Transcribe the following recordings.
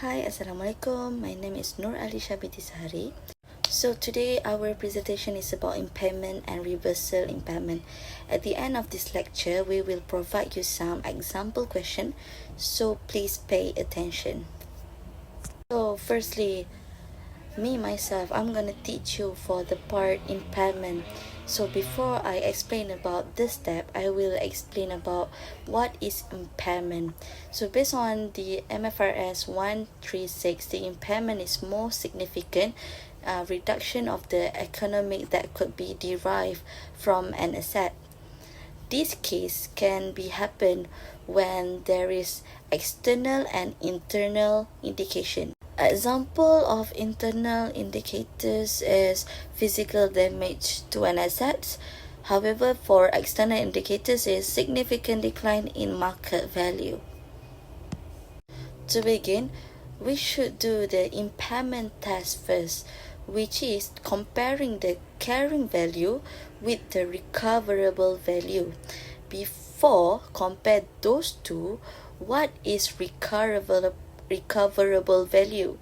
Hi, Assalamualaikum. My name is Allysha binti Sahari. So today our presentation is about impairment and reversal impairment. At the end of this lecture, we will provide you some example question, so please pay attention. So firstly, myself, I'm gonna teach you for the part impairment. So before I explain about this step, I will explain about what is impairment. So based on the MFRS 136, the impairment is more significant reduction of the economic that could be derived from an asset. This case can be happen when there is external and internal indication. Example of internal indicators is physical damage to an asset. However, for external indicators is significant decline in market value. To begin, we should do the impairment test first, which is comparing the carrying value with the recoverable value. Before compare those two, what is recoverable value?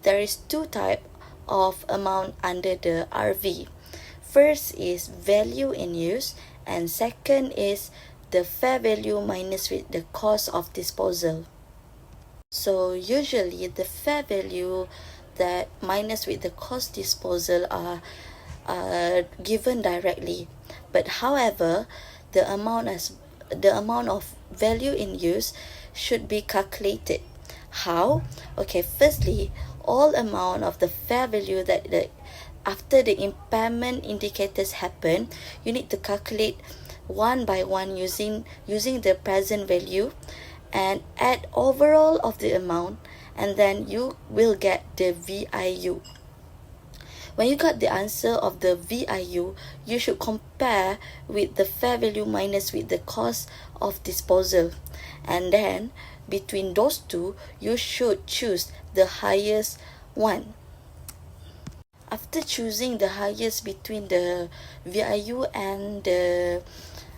There is two types of amount under the RV. First is value in use, and second is the fair value minus with the cost of disposal. So usually the fair value that minus with the cost disposal are given directly, but however the amount of value in use should be calculated. How? Okay, firstly, all amount of the fair value that after the impairment indicators happen, you need to calculate one by one using the present value and add overall of the amount, and then you will get the VIU. When you got the answer of the VIU, you should compare with the fair value minus with the cost of disposal, and then between those two, you should choose the highest one. After choosing the highest between the VIU and the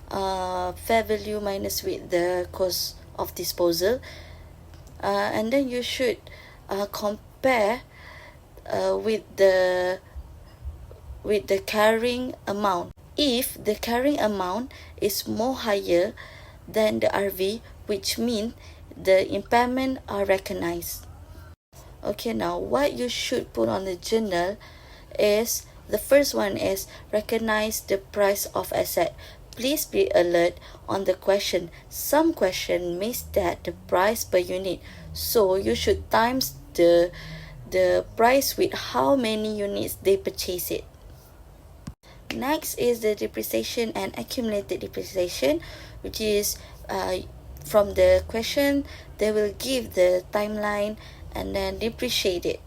fair value minus with the cost of disposal, and then you should compare with the carrying amount. If the carrying amount is more higher than the RV, which means the impairment are recognized. Okay, now what you should put on the journal is, the first one is recognize the price of asset. Please be alert on the question. Some question may state the price per unit, so you should times the price with how many units they purchase it. Next is the depreciation and accumulated depreciation, which is from the question they will give the timeline and then depreciate it.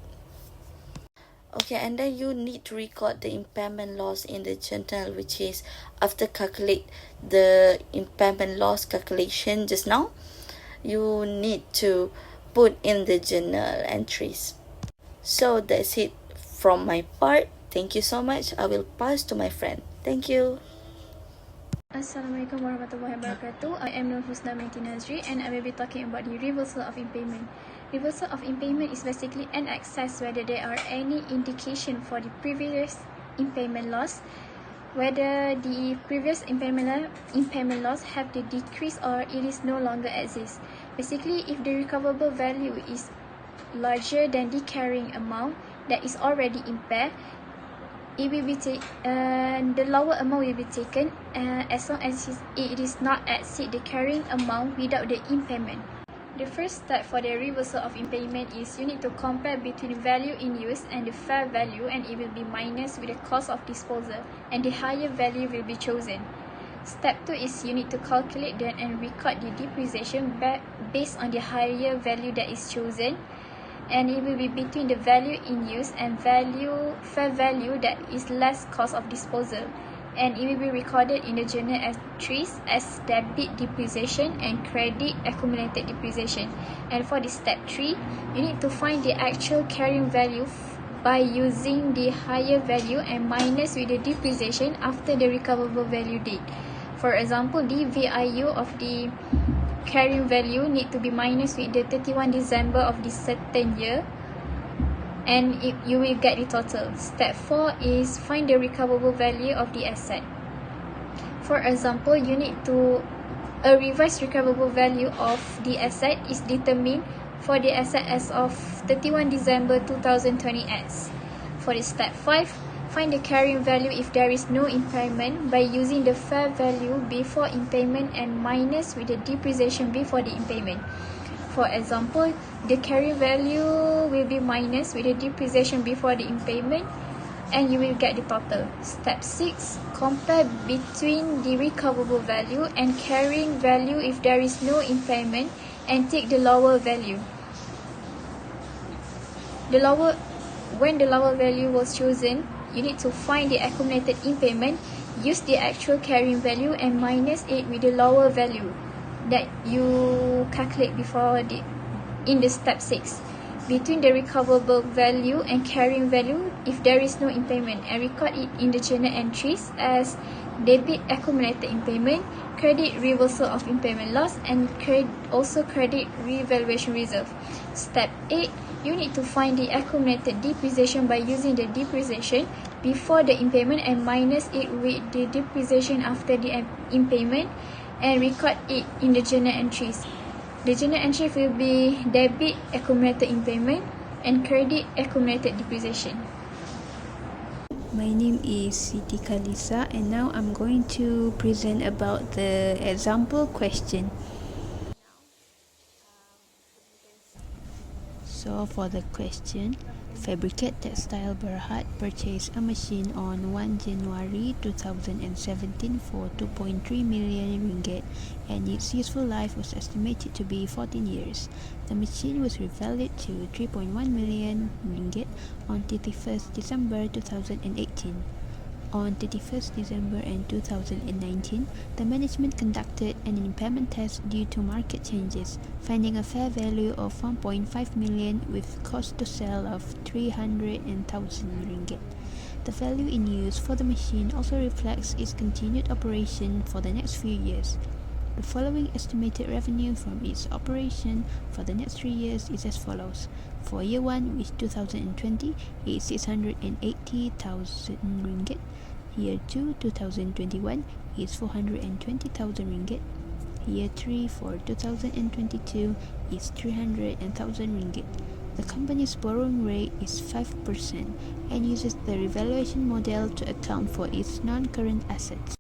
Okay, and then you need to record the impairment loss in the journal, which is after calculate the impairment loss calculation just now, you need to put in the journal entries. So that's it from my part. Thank you so much. I will pass to my friend. Thank you. Assalamualaikum warahmatullahi wabarakatuh. I am husna and I will be talking about the reversal of impairment. Reversal of impairment is basically an access whether there are any indication for the previous impairment loss, whether the previous impairment loss have the decrease or it is no longer exist. Basically, if the recoverable value is larger than the carrying amount that is already impaired, it will be the lower amount will be taken as long as it is not exceed the carrying amount without the impairment. The first step for the reversal of impairment is you need to compare between value in use and the fair value, and it will be minus with the cost of disposal, and the higher value will be chosen. Step 2 is you need to calculate that and record the depreciation based on the higher value that is chosen, and it will be between the value in use and fair value that is less cost of disposal, and it will be recorded in the journal entries as debit depreciation and credit accumulated depreciation. And for the step 3, you need to find the actual carrying value by using the higher value and minus with the depreciation after the recoverable value date. For example, the VIU of the carrying value need to be minus with the 31 December of this certain year, and you will get the total. Step 4 is find the recoverable value of the asset. For example, you need to a revised recoverable value of the asset is determined for the asset as of 31 December 2020. For the step 5, find the carrying value if there is no impairment by using the fair value before impairment and minus with the depreciation before the impairment. For example, the carrying value will be minus with the depreciation before the impairment, and you will get the total. Step 6, compare between the recoverable value and carrying value if there is no impairment and take the lower value. When the lower value was chosen, you need to find the accumulated impairment, use the actual carrying value and minus it with the lower value that you calculate before in the step 6. Between the recoverable value and carrying value if there is no impairment, and record it in the journal entries as debit accumulated impairment, credit reversal of impairment loss, and also credit revaluation reserve. Step 8, you need to find the accumulated depreciation by using the depreciation before the impairment and minus it with the depreciation after the impairment, and record it in the journal entries. The journal entry will be debit accumulated impairment and credit accumulated depreciation. My name is Siti Khalisah, and now I'm going to present about the example question. So for the question, Fabricate Textile Berhad purchased a machine on 1 January 2017 for 2.3 million ringgit, and its useful life was estimated to be 14 years. The machine was revalued to 3.1 million ringgit on 31st December 2018. On 31st December 2019, the management conducted an impairment test due to market changes, finding a fair value of 1.5 million with cost to sell of 300,000 ringgit. The value in use for the machine also reflects its continued operation for the next few years. The following estimated revenue from its operation for the next 3 years is as follows. For year 1, which 2020, is 680,000 ringgit. Year 2, 2021, is 420,000 ringgit. Year 3 for 2022 is 300,000 ringgit. The company's borrowing rate is 5% and uses the revaluation model to account for its non-current assets.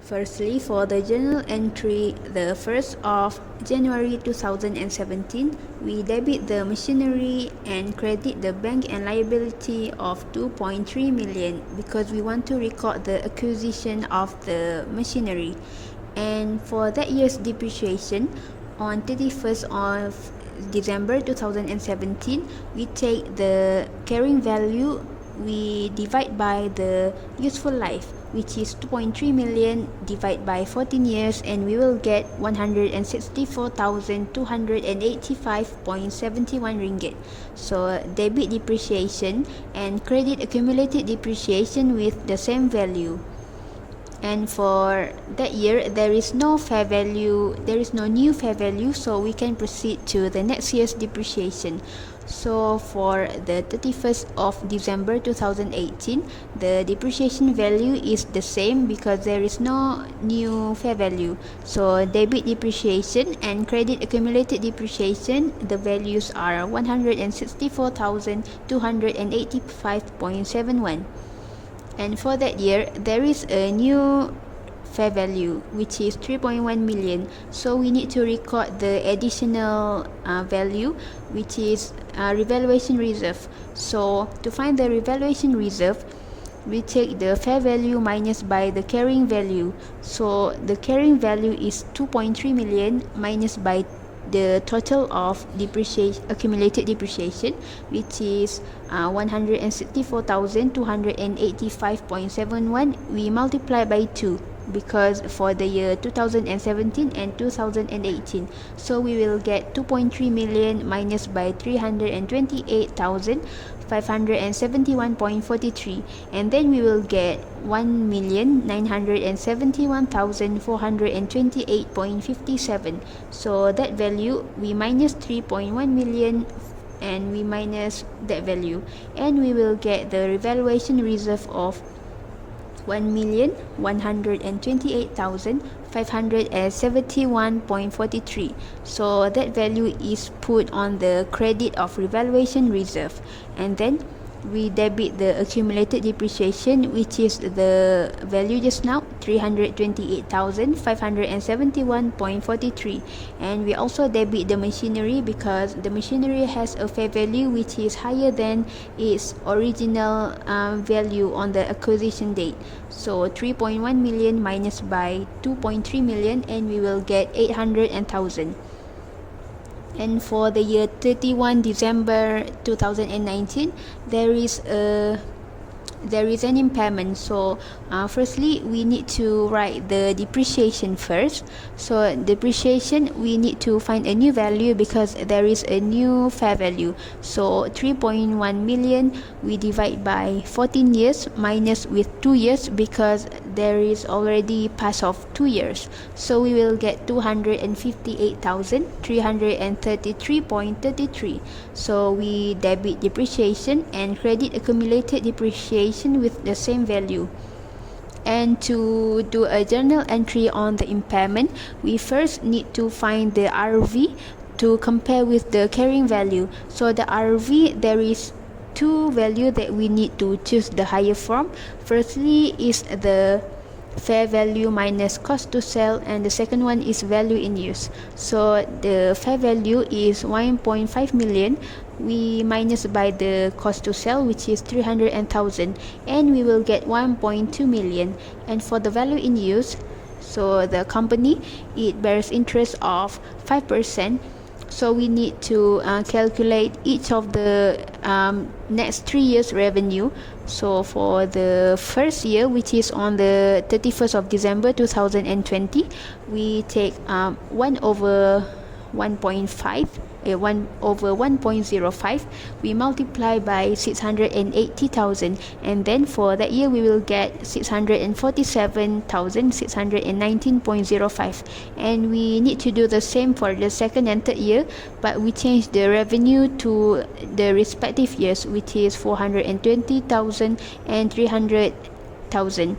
Firstly, for the journal entry, the 1st of January 2017, we debit the machinery and credit the bank and liability of 2.3 million because we want to record the acquisition of the machinery. And for that year's depreciation, on 31st of December 2017, we take the carrying value, we divide by the useful life, which is 2.3 million divided by 14 years, and we will get 164,285.71 ringgit. So debit depreciation and credit accumulated depreciation with the same value. And for that year, there is no new fair value, so we can proceed to the next year's depreciation. So for the 31st of December 2018, the depreciation value is the same because there is no new fair value. So debit depreciation and credit accumulated depreciation, the values are 164,285.71. And for that year, there is a new fair value, which is 3.1 million. So we need to record the additional value, which is revaluation reserve. So to find the revaluation reserve, we take the fair value minus by the carrying value. So the carrying value is 2.3 million minus by the total of accumulated depreciation, which is 164,285.71. We multiply by 2 because for the year 2017 and 2018, so we will get 2.3 million minus by 328,000 571.43, and then we will get 1,971,428.57. So that value, we minus 3.1 million and we minus that value, and we will get the revaluation reserve of 1,128,571.43. So that value is put on the credit of revaluation reserve, and then we debit the accumulated depreciation, which is the value just now, 328,571.43, and we also debit the machinery because the machinery has a fair value which is higher than its original value on the acquisition date. So 3.1 million minus by 2.3 million, and we will get 800,000. And for the year 31 December 2019, there is an impairment. So firstly, we need to write the depreciation first. So depreciation, we need to find a new value because there is a new fair value. So 3.1 million, we divide by 14 years minus with 2 years because there is already pass of 2 years. So we will get 258,333.33. So we debit depreciation and credit accumulated depreciation with the same value. And to do a journal entry on the impairment, we first need to find the RV to compare with the carrying value. So the RV, there is two value that we need to choose the higher from. Firstly is the fair value minus cost to sell, and the second one is value in use. So the fair value is 1.5 million. We minus by the cost to sell, which is 300,000, and we will get 1.2 million. And for the value in use, so the company, it bears interest of 5%. So we need to calculate each of the next 3 years revenue. So for the first year, which is on the 31st of December 2020, we take 1 over 1.5, 1 over 1.05, we multiply by 680,000, and then for that year we will get 647,619.05, and we need to do the same for the second and third year, but we change the revenue to the respective years, which is 420,000 and 300,000.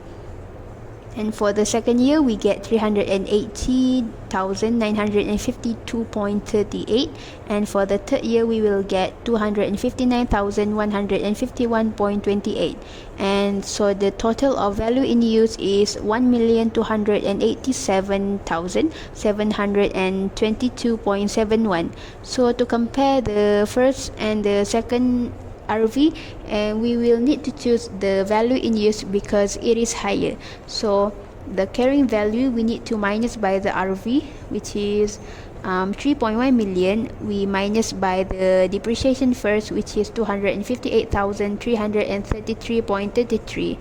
And for the second year, we get 380,952.38. And for the third year, we will get 259,151.28. And so the total of value in use is 1,287,722.71. So to compare the first and the second RV, and we will need to choose the value in use because it is higher. So the carrying value, we need to minus by the RV, which is 3.1 million. We minus by the depreciation first, which is 258,333.33,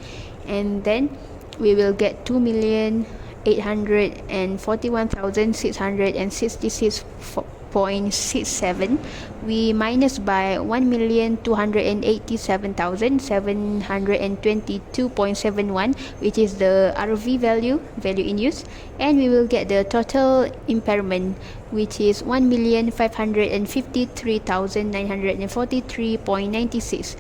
and then we will get 2,841,666.67. We minus by 1,287,722.71, which is the RV value in use, and we will get the total impairment, which is 1,553,943.96.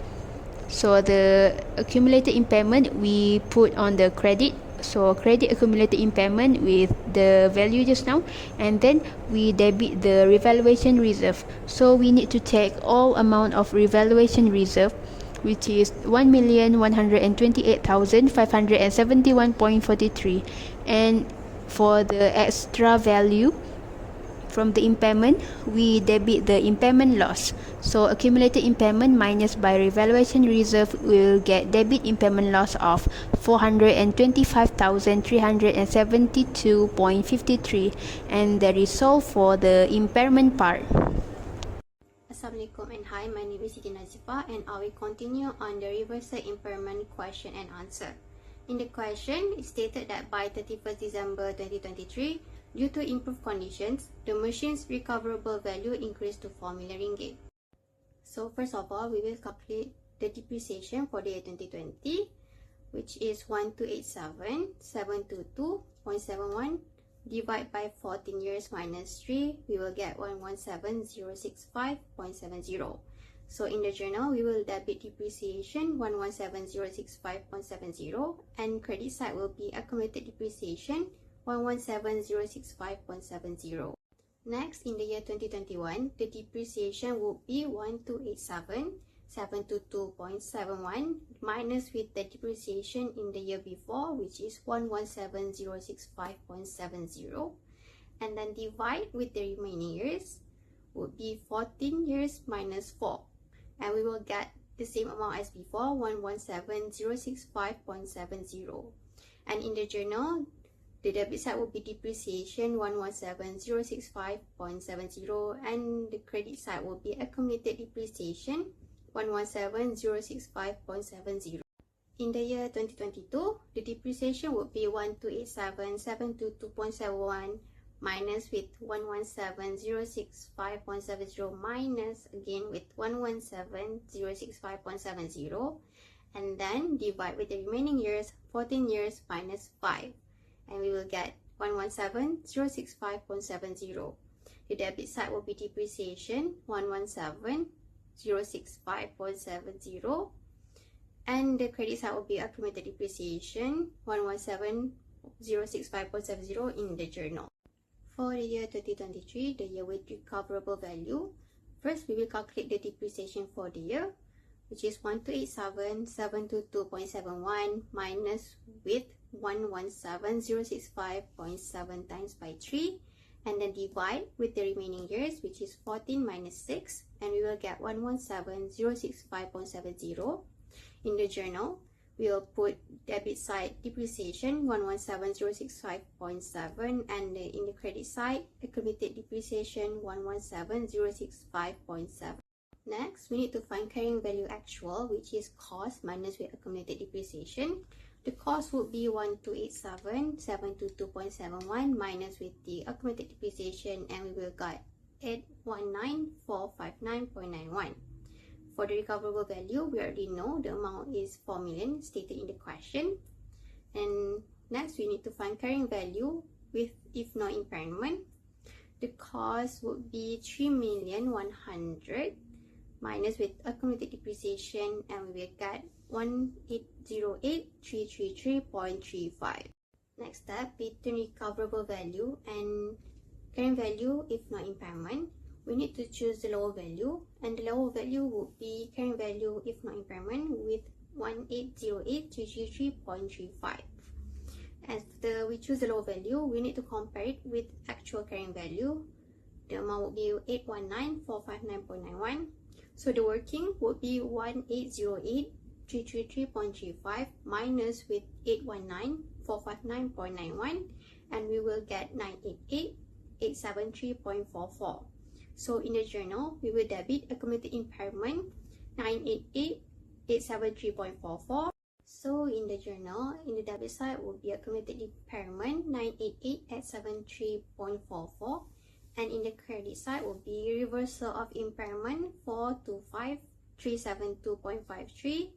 So the accumulated impairment we put on the credit. So credit accumulated impairment with the value just now, and then we debit the revaluation reserve. So we need to take all amount of revaluation reserve, which is 1,128,571.43, and for the extra value from the impairment, we debit the impairment loss. So accumulated impairment minus by revaluation reserve will get debit impairment loss of 425,372.53, and that is all for the impairment part. Assalamualaikum and hi, my name is Siti Nazifah, and I will continue on the reversal impairment question and answer. In the question, it stated that by 31st December 2023, due to improved conditions, the machine's recoverable value increased to 4 million ringgit. So first of all, we will calculate the depreciation for the year 2020, which is 1287,722.71 divided by 14 years minus 3, we will get 117065.70. So in the journal, we will debit depreciation 117065.70 and credit side will be accumulated depreciation 117065.70. Next, in the year 2021, the depreciation would be 1287,722.71 minus with the depreciation in the year before, which is 117065.70, and then divide with the remaining years would be 14 years minus 4, and we will get the same amount as before, 117065.70. And in the journal, the debit side will be depreciation 117065.70 and the credit side will be accumulated depreciation 117065.70. In the year 2022, the depreciation would be 1287,722.71 minus with 117065.70 minus again with 117065.70 and then divide with the remaining years, 14 years minus 5. And we will get 117065.70. The debit side will be depreciation 117065.70 and the credit side will be accumulated depreciation 117065.70 in the journal. For the year 2023, the year with recoverable value, first we will calculate the depreciation for the year, which is 1287,722.71 minus with 117065.7 times by 3 and then divide with the remaining years, which is 14 minus 6, and we will get 117065.70. In the journal, we will put debit side depreciation 117065.7 and in the credit side accumulated depreciation 117065.7. Next, we need to find carrying value actual, which is cost minus with accumulated depreciation. The cost would be 1287,722.71 minus with the accumulated depreciation, and we will get 819,459.91. For the recoverable value, we already know the amount is 4 million stated in the question. And next, we need to find carrying value with if no impairment. The cost would be 3,100,000 minus with accumulated depreciation, and we will get 1,808,333.35. Next step, between recoverable value and carrying value if no impairment, we need to choose the lower value, and the lower value would be carrying value if no impairment with 1,808,333.35. After we choose the lower value, we need to compare it with actual carrying value. The amount would be 819,459.91. So the working would be 1,808,333.35 minus with 819,459.91, and we will get 988,873.44. So in the journal, we will debit accumulated impairment 988,873.44. So in the journal, in the debit side will be accumulated impairment 988,873.44, and in the credit side will be reversal of impairment 425,372.53,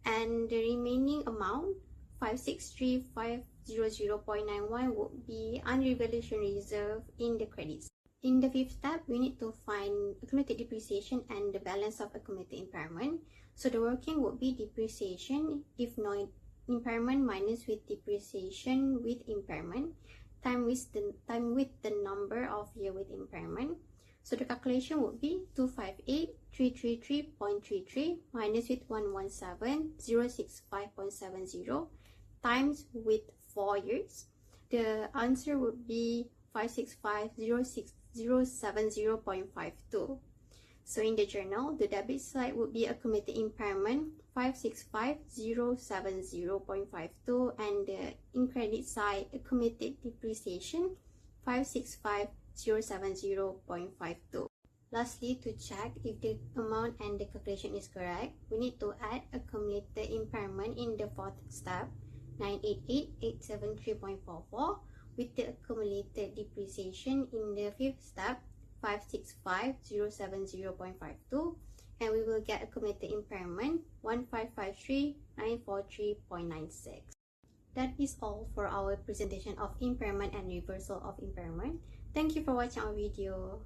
and the remaining amount 563,500.91 would be unrevaluation reserve in the credits. In the fifth step, we need to find accumulated depreciation and the balance of accumulated impairment. So the working would be depreciation if no impairment minus with depreciation with impairment time with the number of year with impairment. So the calculation would be 258,333.33 minus with 117,065.70 times with 4 years. The answer would be 565,070.52. So in the journal, the debit side would be accumulated impairment 565,070.52 and the in credit side accumulated depreciation 565,070.52. Lastly, to check if the amount and the calculation is correct, we need to add accumulated impairment in the fourth step 988,873.44 with the accumulated depreciation in the fifth step 565,070.52 and we will get accumulated impairment 1553943.96. That is all for our presentation of impairment and reversal of impairment. Thank you for watching our video.